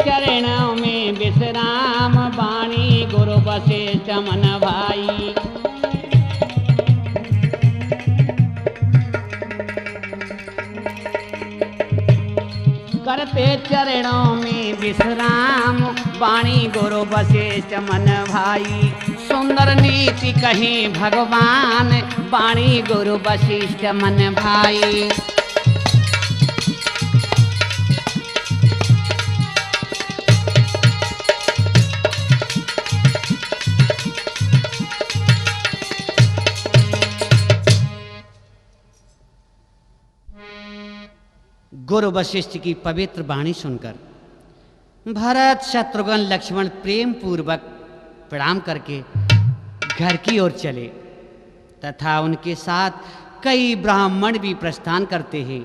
चरणों में विश्राम, वाणी गुरु वशिष्ठ मन भाई। करते चरणों में विश्राम, वाणी गुरु वशिष्ठ मन भाई। सुंदर नीति कहीं भगवान, वाणी गुरु वशिष्ठ मन भाई। गुरु वशिष्ठ की पवित्र वाणी सुनकर भरत, शत्रुघ्न, लक्ष्मण प्रेम पूर्वक प्रणाम करके घर की ओर चले तथा उनके साथ कई ब्राह्मण भी प्रस्थान करते हैं।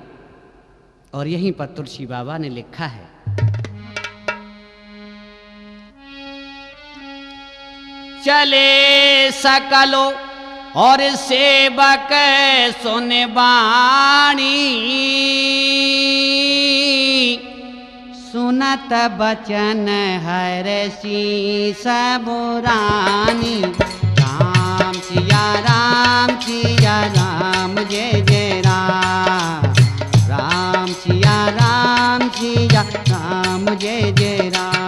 और यहीं पर तुलसी बाबा ने लिखा है, चले सकलो और सेवक सुने वाणी, सुनत बचन हरषि सब रानी। राम सिया राम, सिया राम जय जय राम। राम सिया राम, सिया राम जय जय राम।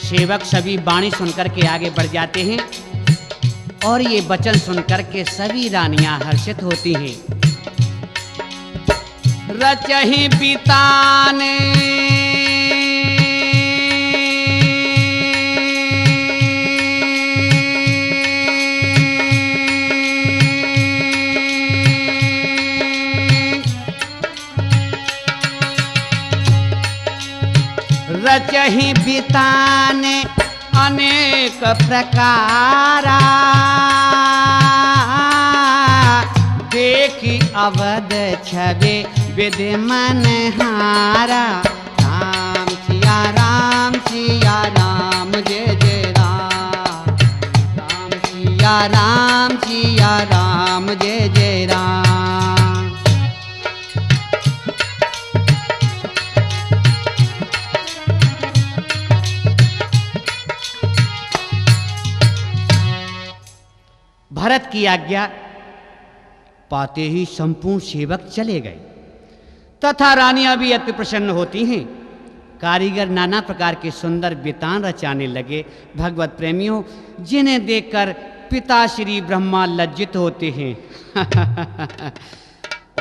सेवक सभी वाणी सुनकर के आगे बढ़ जाते हैं और ये वचन सुनकर के सभी रानियां हर्षित होती हैं। रचहि पिताने रचहि बिताने अनेक प्रकारा, देखी अवध छवि विधि मन हारा। राम सिया राम, सिया राम जय जय राम। राम सिया राम, सिया राम जय जय राम। भरत की आज्ञा पाते ही संपूर्ण सेवक चले गए तथा रानियां भी अति प्रसन्न होती हैं। कारीगर नाना प्रकार के सुंदर बितान रचाने लगे। भगवत प्रेमियों, जिन्हें देखकर पिता श्री ब्रह्मा लज्जित होते हैं।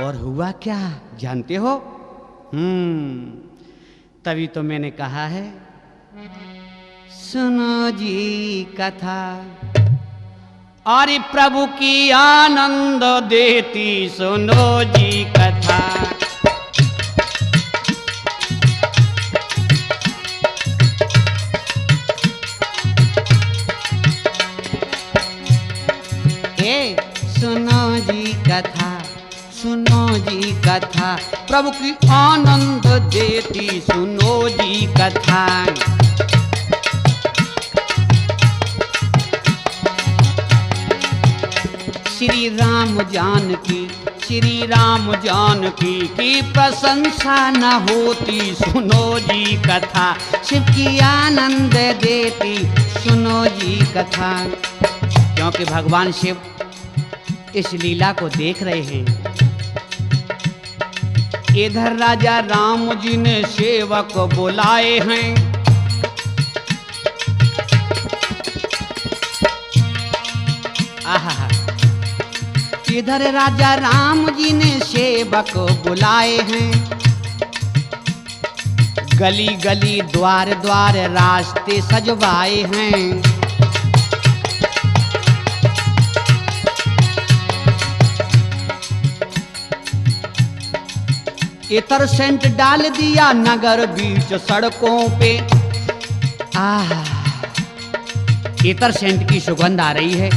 और हुआ क्या जानते हो? तभी तो मैंने कहा है, सुनो जी कथा। अरे प्रभु की आनंद देती सुनो जी कथा। सुनो जी कथा, सुनो जी कथा। प्रभु की आनंद देती सुनो जी कथा। श्री राम जानकी, श्री राम जानकी की प्रशंसा न होती सुनो जी कथा। शिव की आनंद देती सुनो जी कथा। क्योंकि भगवान शिव इस लीला को देख रहे हैं। इधर राजा राम जी ने सेवक बुलाए हैं। आहा, इधर राजा राम जी ने सेवक बुलाए हैं। गली गली द्वार द्वार रास्ते सजवाए हैं। इतर सेंट डाल दिया नगर बीच सड़कों पे। इतर सेंट की सुगंध आ रही है।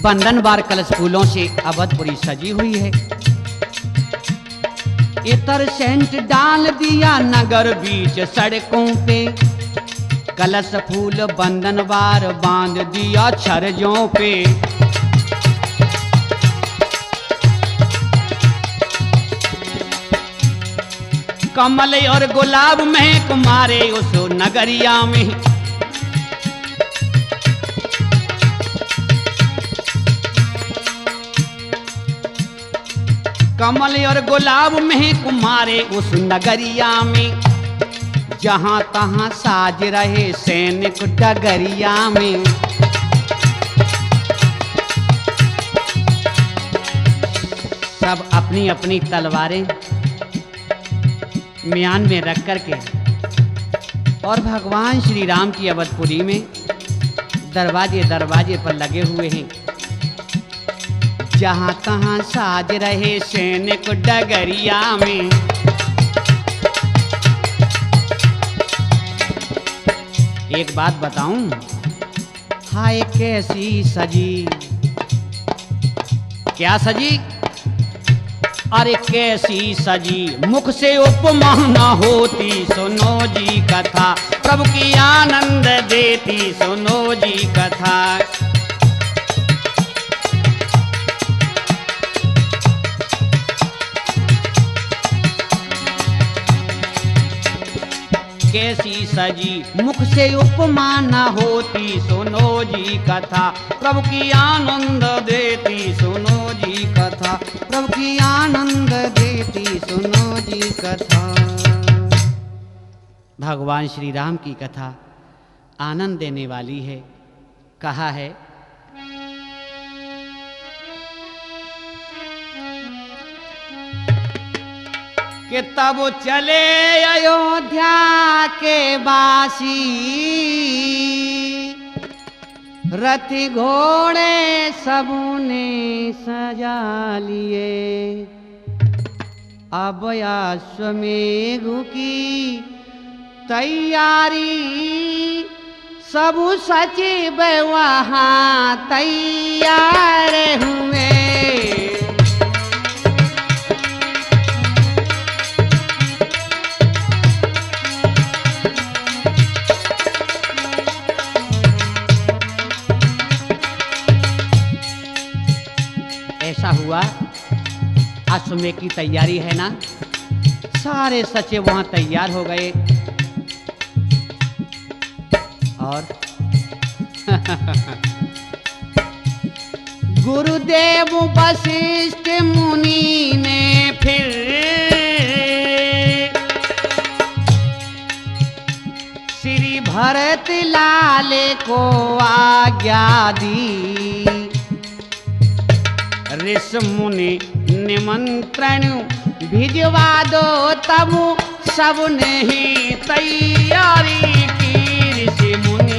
बंधनवार कलश फूलों से अवधपुरी सजी हुई है। इतर सेंट डाल दिया नगर बीच सड़कों पे। कलश फूल बंधन बार बांध दिया छरजों पे। कमल और गुलाब महक मारे उस नगरिया में। कमल और गुलाब महक मारे उस नगरिया में। जहां तहां साज रहे सैनिक डगरिया में। सब अपनी अपनी तलवारें म्यान में रख करके और भगवान श्री राम की अवधपुरी में दरवाजे दरवाजे पर लगे हुए हैं। जहां तहां साज रहे सैनिक डगरिया में। एक बात बताऊं, हाय कैसी सजी, क्या सजी? अरे कैसी सजी, मुख से उपमा न होती, सुनो जी कथा, प्रभु की आनंद देती, सुनो जी कथा। कैसी सजी, मुख से उपमा न होती, सुनो जी कथा, प्रभु की आनंद देती, सुनो जी कथा, प्रभु की आनंद देती, सुनो जी कथा। भगवान श्री राम की कथा आनंद देने वाली है। कहा है, कि तब चले अयोध्या के बासी, रथ घोड़े सबने सजा लिए। अब अश्वमेघ की तैयारी, सब सचिव वहाँ तैयार हुए। ऐसा हुआ, अश्वमेघ की तैयारी है ना, सारे सचिव वहां तैयार हो गए। और गुरुदेव वशिष्ठ मुनि ने फिर श्री भरत लाल को आज्ञा दी। ऋषि मुनि निमंत्रण भिजवा दो, तब सबने ही तैयारी की। ऋषि मुनि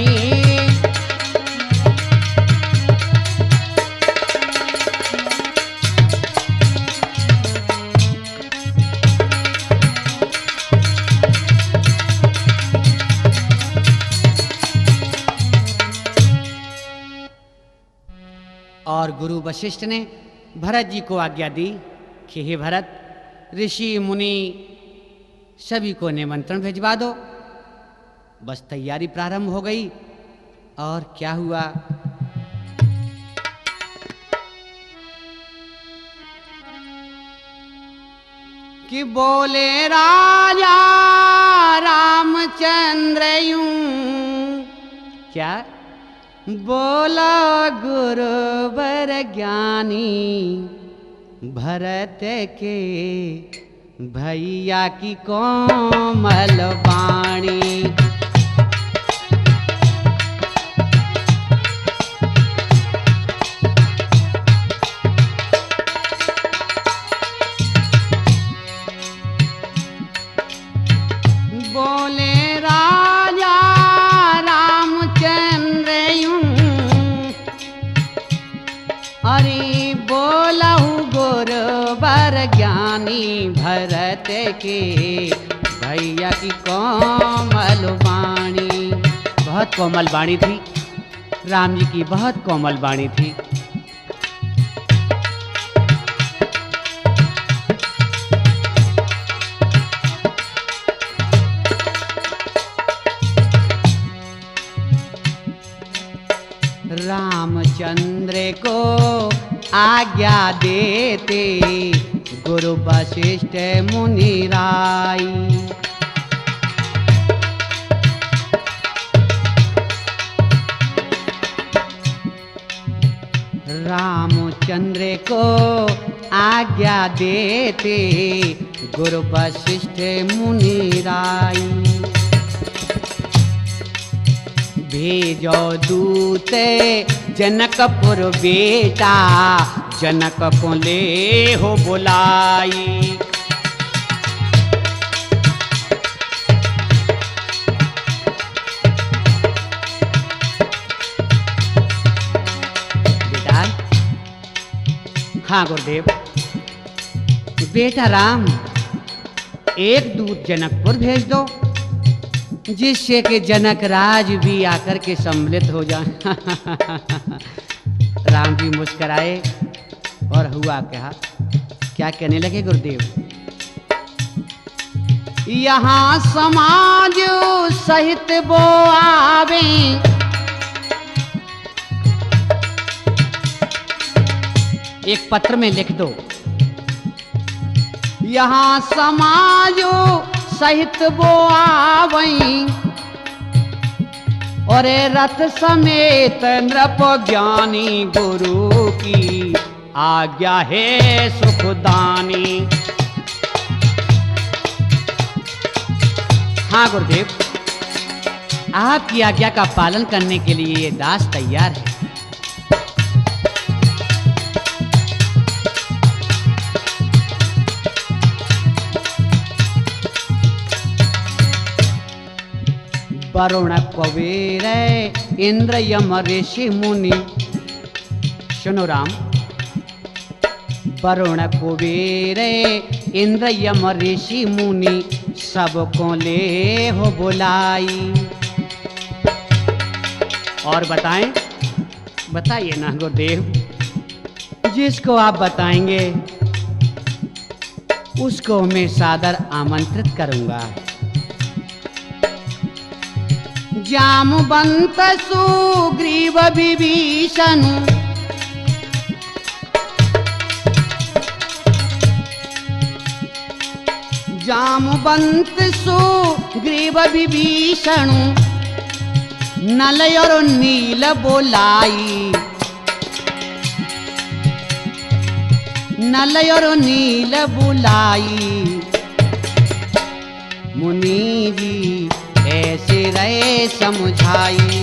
और गुरु वशिष्ठ ने भरत जी को आज्ञा दी कि हे भरत, ऋषि मुनि सभी को निमंत्रण भिजवा दो। बस तैयारी प्रारंभ हो गई। और क्या हुआ, कि बोले राजा रामचंद्र यूं, क्या बोला गुरुवर ज्ञानी, भरत के भैया की कोमल वाणी। बोले राजा रामचंद्र यूं, अरे बोलहु गुरुवर ज्ञानी, भरत के भैया की कोमल वाणी। बहुत कोमल वाणी थी, राम जी की बहुत कोमल वाणी थी। रामचंद्र को आज्ञा देते गुरु वशिष्ठ मुनि राई। रामचंद्र को आज्ञा देते गुरु वशिष्ठ मुनि राई। भेजो दूत जनकपुर बेटा जनक को ले हो बुलाई। बेटा, हाँ गुरुदेव। बेटा राम, एक दूत जनकपुर भेज दो जिससे कि जनक राज भी आकर के सम्मिलित हो जाए। राम जी मुस्कराए और हुआ क्या कहने लगे गुरुदेव। यहाँ समाज सहित वो आवे, एक पत्र में लिख दो। यहाँ समाज सहित वो आवई और रथ समेत नृप ज्ञानी गुरु की आज्ञा है सुखदानी। हाँ गुरुदेव, आपकी आज्ञा का पालन करने के लिए ये दास तैयार है। वरुण कुबेर इंद्र यम ऋषि मुनि। सुनो राम, वरुण कुबेर इंद्र यम ऋषि मुनि सबको ले हो बुलाई। और बताएं, बताइए ना गुरुदेव। जिसको आप बताएंगे उसको मैं सादर आमंत्रित करूंगा। जामवंत सुग्रीव विभीषण, जामवंत सुग्रीव विभीषण नल और नील बोलाई। नल और नील बुलाई मुनि जी ऐसे रहे समझाई।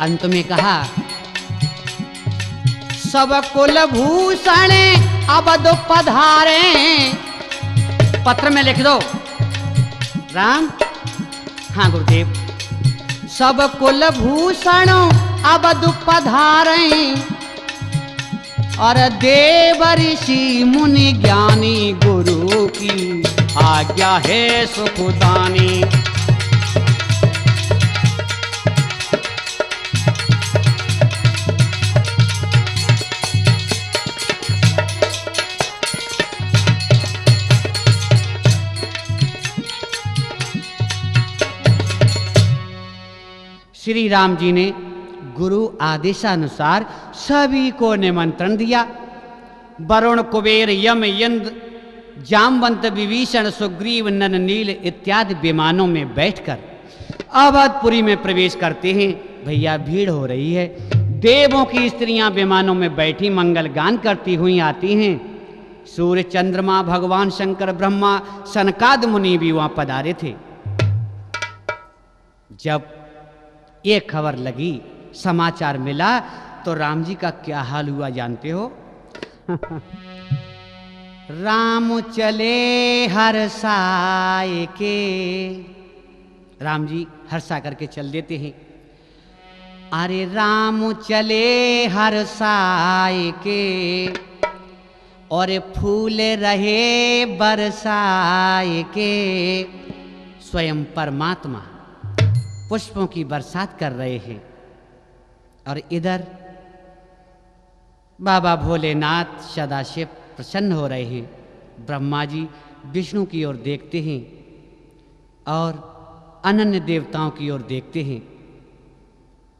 अंत में कहा, सब कुल भूषण अवध पधारे। पत्र में लिख दो राम। हाँ गुरुदेव। सब कुल भूषण अवध पधारे और देव ऋषि मुनि ज्ञानी गुरु की आज्ञा है सुखदानी। श्री राम जी ने गुरु आदेशानुसार सभी को निमंत्रण दिया। वरुण कुबेर यम इंद्र जामवंत विभीषण सुग्रीव नन नील इत्यादि विमानों में बैठकर अवधपुरी में प्रवेश करते हैं। भैया भीड़ हो रही है। देवों की स्त्रियां विमानों में बैठी मंगल गान करती हुई आती हैं। सूर्य चंद्रमा भगवान शंकर ब्रह्मा सनकाद मुनि भी वहां पधारे थे। जब ये खबर लगी, समाचार मिला, तो राम जी का क्या हाल हुआ जानते हो? राम चले हर्षाए के। राम जी हर्षा करके चल देते हैं। अरे राम चले हर्षाए के और फूल रहे बरसाए के। स्वयं परमात्मा पुष्पों की बरसात कर रहे हैं और इधर बाबा भोलेनाथ सदाशिव प्रसन्न हो रहे हैं। ब्रह्मा जी विष्णु की ओर देखते हैं और अनन्य देवताओं की ओर देखते हैं।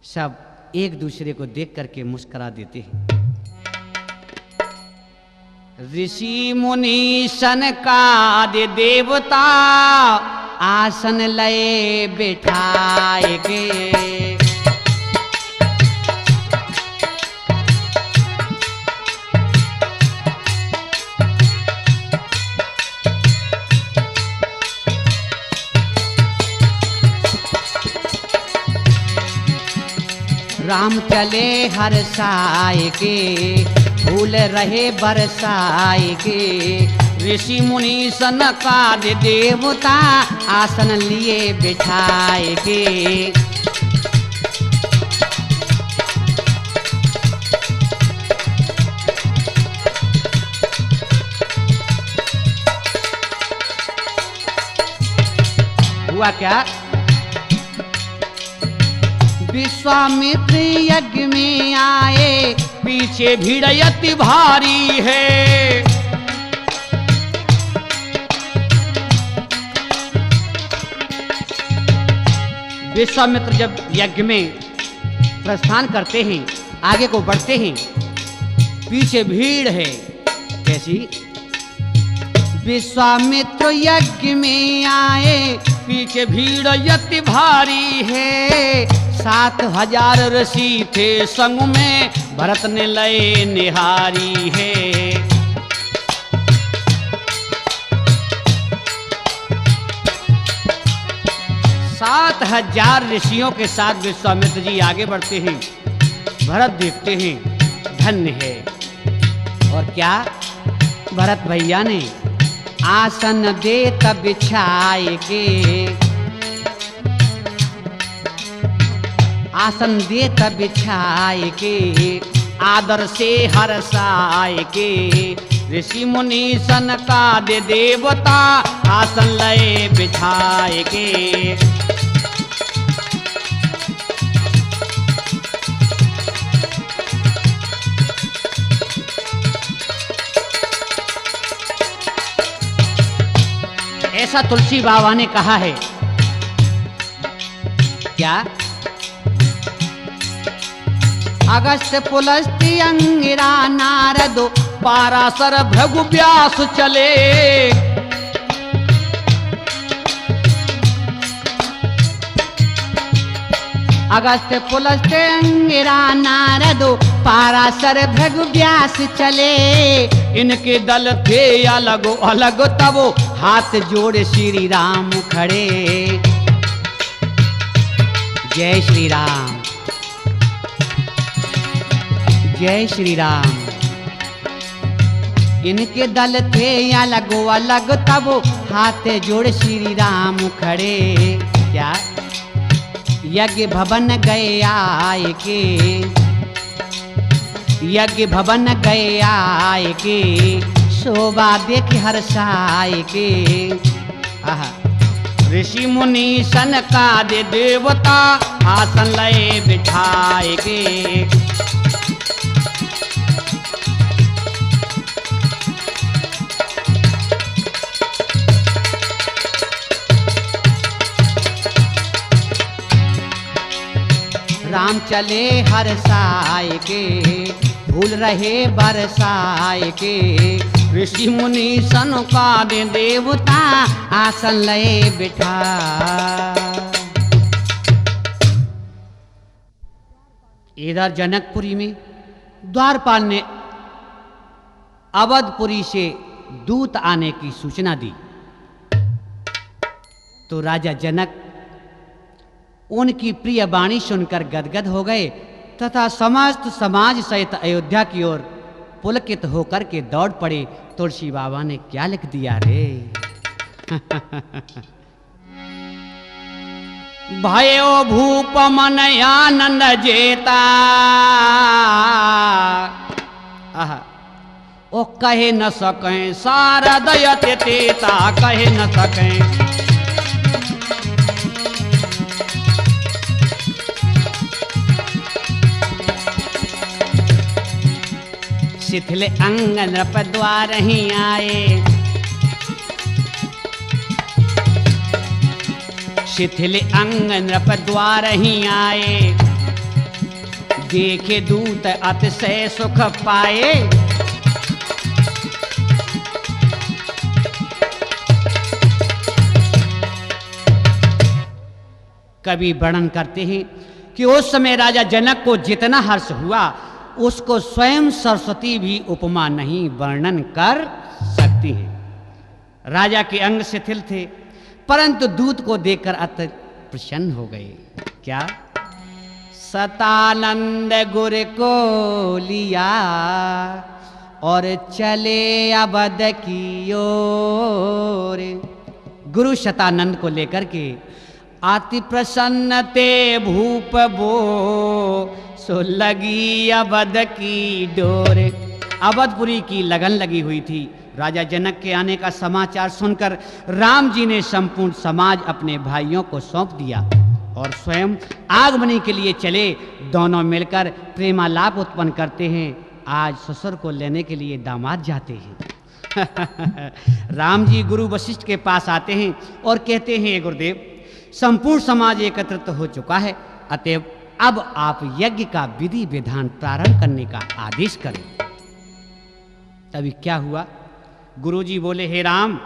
सब एक दूसरे को देख करके मुस्कुरा देते हैं। ऋषि मुनि सनकादि देवता आसन लए बिठाए के, राम चले हर साय के, फूल रहे बरसाए के। ऋषि मुनि सनकादि देवता आसन लिए बिठाए के। हुआ क्या? विश्वामित्र यज्ञ में आए, पीछे भीड़ अति भारी है। विश्वामित्र जब यज्ञ में प्रस्थान करते हैं, आगे को बढ़ते हैं, पीछे भीड़ है। कैसी? विश्वामित्र यज्ञ में आए, पीछे भीड़ अति भारी है। 7,000 ऋषि थे संग में, भरत ने लए निहारी है। 7,000 ऋषियों के साथ विश्वामित्र जी आगे बढ़ते हैं। भरत देखते हैं, धन्य है। और क्या? भरत भैया ने आसन दे तब बिछाए के, आसन दे तब बिछाए के, आदर से हर्षाए के। ऋषि मुनि सनकादि देवता आसन लए बिछाए के। ऐसा तुलसी बाबा ने कहा है। क्या? अगस्त पुलस्त्य अंगिरा नारदो, पाराशर भृगु व्यास चले। अगस्त पुलस्त्य अंगिरा नारदो, पाराशर भृगु व्यास चले। इनके दल थे अलग अलग, तब हाथ जोड़े श्री राम खड़े। जय श्री राम, जय श्री राम। इनके दल थे अलग अलग, तब हाथ जोड़ श्री राम खड़े। क्या? यज्ञ भवन गए आए के, यज्ञ भवन गए आए के, शोभा देख हर्षाए के। ऋषि मुनि सनकादि देवता आसन लए बिठाए के। राम चले हर्षाए के, फूल रहे बरसाए के। ऋषि मुनि सनकादि देवता आसन लए बिठा। इधर जनकपुरी में द्वारपाल ने अवधपुरी से दूत आने की सूचना दी, तो राजा जनक उनकी प्रिय वाणी सुनकर गदगद हो गए तथा समस्त समाज सहित अयोध्या की ओर पुलकित होकर के दौड़ पड़े। तुलसी बाबा ने क्या लिख दिया रे? भयो भूप मन आनंद जेता, ओ कहे न सकें सारा दयत तेता, कहे न सकें। शिथिल अंग नृप द्वार ही आए, शिथिल अंग नृप द्वार ही आए, देखे दूत अतिशय सुख पाए। कवि वर्णन करते हैं कि उस समय राजा जनक को जितना हर्ष हुआ उसको स्वयं सरस्वती भी उपमा नहीं वर्णन कर सकती है। राजा के अंग शिथिल थे, परंतु दूत को देखकर अति प्रसन्न हो गए। क्या? सतानंद गुर को लिया और चले अवध की ओर। गुरु शतानंद को लेकर के अति प्रसन्न ते भूप बो, सो लगी अवध की डोर। अवधपुरी की लगन लगी हुई थी। राजा जनक के आने का समाचार सुनकर राम जी ने संपूर्ण समाज अपने भाइयों को सौंप दिया और स्वयं आगमनी के लिए चले। दोनों मिलकर प्रेमालाप उत्पन्न करते हैं। आज ससुर को लेने के लिए दामाद जाते हैं। राम जी गुरु वशिष्ठ के पास आते हैं और कहते हैं, गुरुदेव संपूर्ण समाज एकत्रित हो चुका है, अतएव अब आप यज्ञ का विधि विधान प्रारंभ करने का आदेश करें। तभी क्या हुआ? गुरुजी बोले, हे राम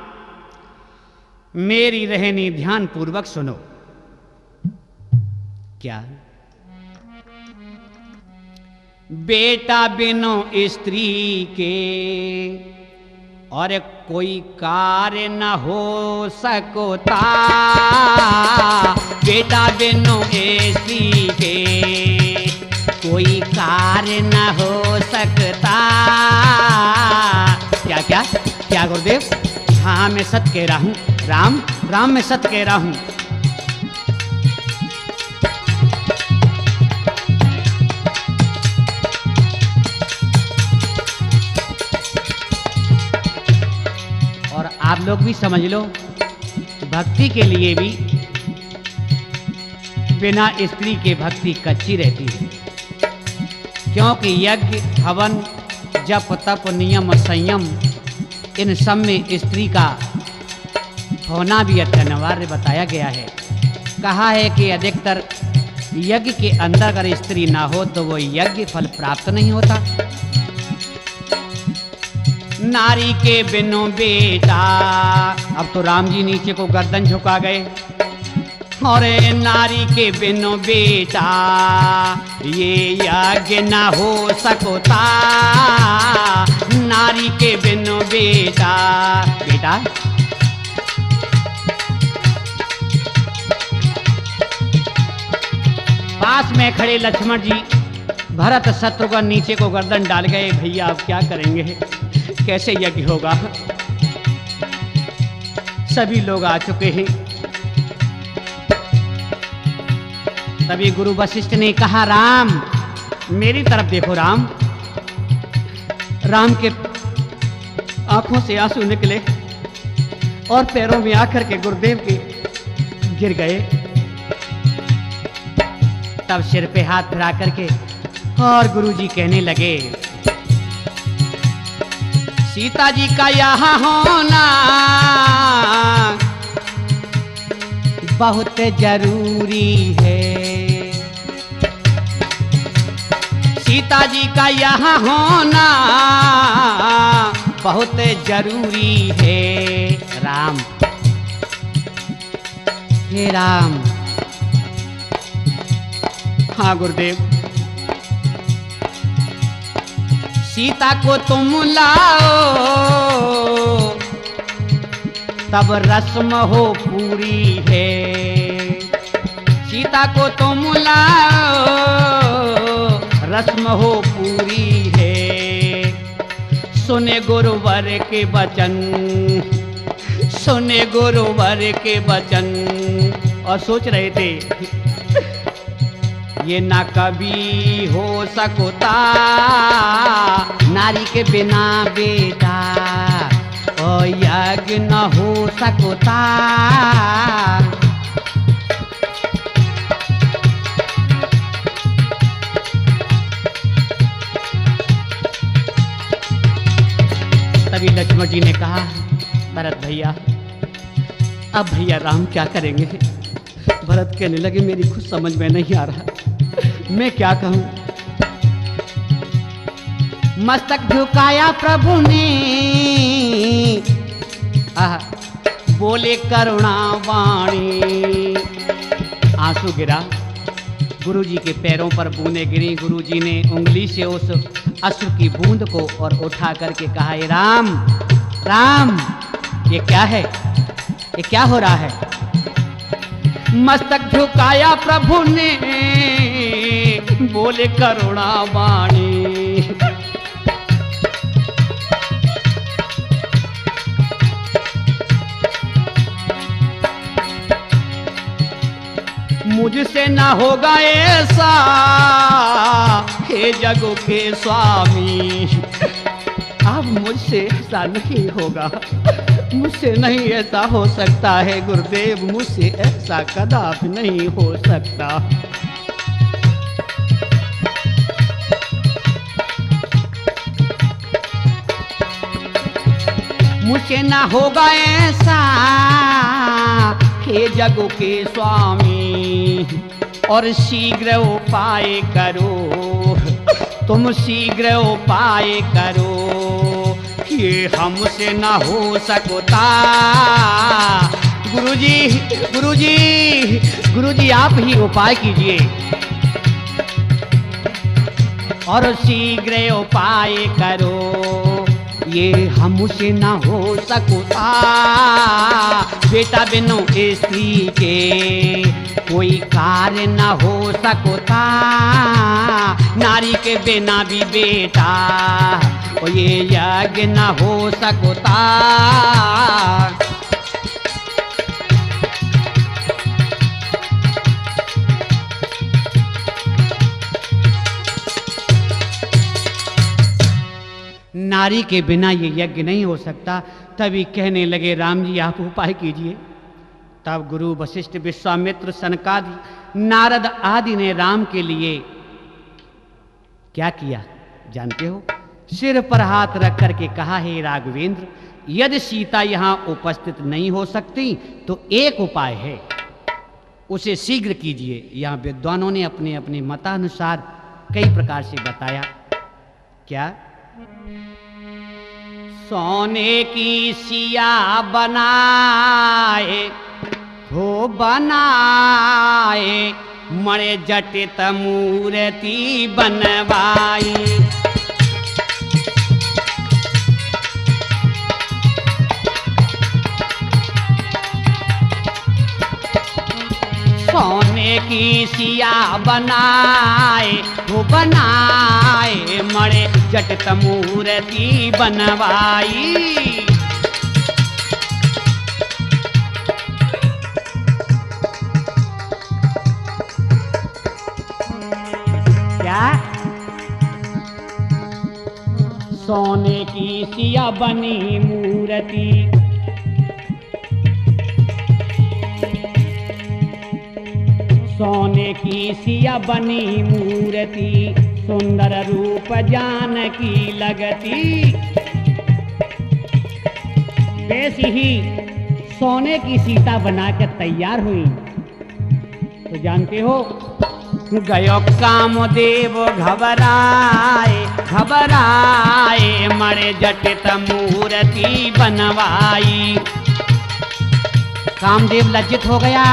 मेरी रहनी ध्यान पूर्वक सुनो। क्या? बेटा बिनो स्त्री के और कोई कार्य न हो सकता, बेटा बिनो स्त्री के कोई कार्य न हो सकता। क्या क्या क्या गुरुदेव? हाँ मैं सत्य कह रहा हूँ राम, राम मैं सत्य कह रहा हूँ। और आप लोग भी समझ लो, भक्ति के लिए भी बिना स्त्री के भक्ति कच्ची रहती है, क्योंकि यज्ञ हवन जप तप नियम संयम इन सब में स्त्री का होना भी अनिवार्य बताया गया है। कहा है कि अधिकतर यज्ञ के अंदर अगर स्त्री ना हो तो वो यज्ञ फल प्राप्त नहीं होता। नारी के बिनो बेटा, अब तो राम जी नीचे को गर्दन झुका गए। और नारी के बिनो बेटा ये यज्ञ ना हो सकता, नारी के बिनो बेटा। बेटा पास में खड़े लक्ष्मण जी भरत शत्रुघ्न नीचे को गर्दन डाल गए। भैया अब क्या करेंगे, कैसे यज्ञ होगा? सभी लोग आ चुके हैं। तभी गुरु वशिष्ठ ने कहा, राम मेरी तरफ देखो। राम राम के आंखों से आंसू निकले और पैरों में आकर के गुरुदेव के गिर गए। तब सिर पे हाथ फिरा करके और गुरुजी कहने लगे, सीता जी का यहाँ होना बहुत जरूरी है, सीता जी का यहाँ होना बहुत जरूरी है। राम हे राम। हाँ गुरुदेव, सीता को तुम लाओ तब रस्म हो पूरी है, सीता को तुम लाओ रस्म हो पूरी है। सुने गुरुवर के वचन, सुने गुरुवर के वचन। और सोच रहे थे ये ना कभी हो सकता नारी के बिना बेटा, और यज्ञ न हो सकता। तभी लक्ष्मण जी ने कहा, भरत भैया अब भैया राम क्या करेंगे, भरत कहने लगे मेरी कुछ समझ में नहीं आ रहा, मैं क्या कहूं। मस्तक झुकाया प्रभु ने, बोले करुणा वाणी। आंसू गिरा, गुरुजी के पैरों पर बूंदें गिरी। गुरुजी ने उंगली से उस अश्रु की बूंद को और उठा करके कहा, हे राम राम, ये क्या है, ये क्या हो रहा है। मस्तक झुकाया प्रभु ने, बोले करुणा वाणी। मुझसे ना होगा ऐसा, हे जगो के स्वामी। अब मुझसे ऐसा नहीं होगा, मुझसे नहीं ऐसा हो सकता है गुरुदेव, मुझसे ऐसा कदापि नहीं हो सकता। मुझसे ना होगा ऐसा, हे जगो के स्वामी, और शीघ्र उपाय करो, तुम शीघ्र उपाय करो, ये हमसे ना हो सकता। गुरुजी गुरुजी गुरुजी आप ही उपाय कीजिए, और शीघ्र उपाय करो, ये हमसे ना हो सकता। बेटा बिनु स्त्री के कोई कार्य न हो सकता, नारी के बिना भी बेटा और ये यज्ञ न हो सकता। नारी के बिना ये यज्ञ नहीं हो सकता। तभी कहने लगे, राम जी आप उपाय कीजिए। तब गुरु वशिष्ठ, विश्वामित्र, सनकादि, नारद आदि ने राम के लिए क्या किया जानते हो? सिर पर हाथ रख करके कहा, हे राघवेंद्र, यदि सीता यहाँ उपस्थित नहीं हो सकती तो एक उपाय है, उसे शीघ्र कीजिए। यहाँ विद्वानों ने अपने अपने मतानुसार कई प्रकार से बताया। क्या? सोने की सिया बनाए हो बनाए, मणे जटित मूर्ति बनवाई। सोने की सिया बनाए वो बनाए, मणे जटित मूर्ति बनवाई। क्या? सोने की सिया बनी मूर्ति, सोने की सिया बनी मूर्ति, सुंदर रूप जानकी लगती। वैसी ही सोने की सीता बनाकर तैयार हुई। तो जानते हो, गयो कामदेव घबराए घबराए, मरे जटित मूर्ति बनवाई। कामदेव लज्जित हो गया।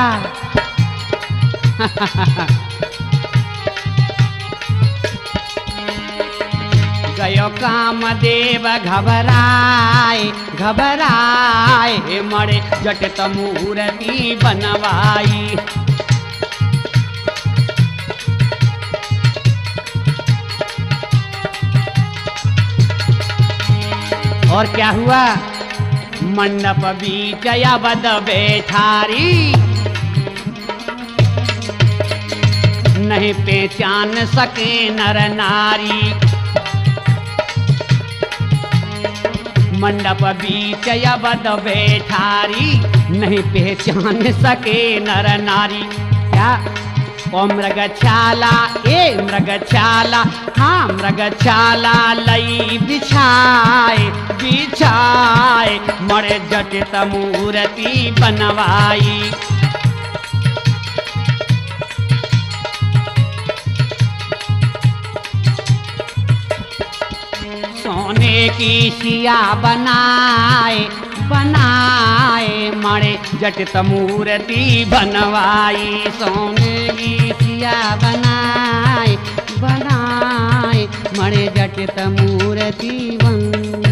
गयो कामदेव घबराए घबराए, मरे जटित मूर्ति बनवाई। और क्या हुआ? मंडप बीच अवध बैठारी, नहीं पहचान सके नर नारी। मंडप बीच अवध बैठारी, नहीं पहचान सके नर नारी। क्या? ओ मृगछाला, ए मृगछाला, हाँ मृगछाला लई बिछाए बिछाए, मरे जटित मूर्ति बनवाई। सोने की सिया बनाए मणे जटित मूर्ति बनवाई। सोने की सिया बनाए मणे जटित मूर्ति बन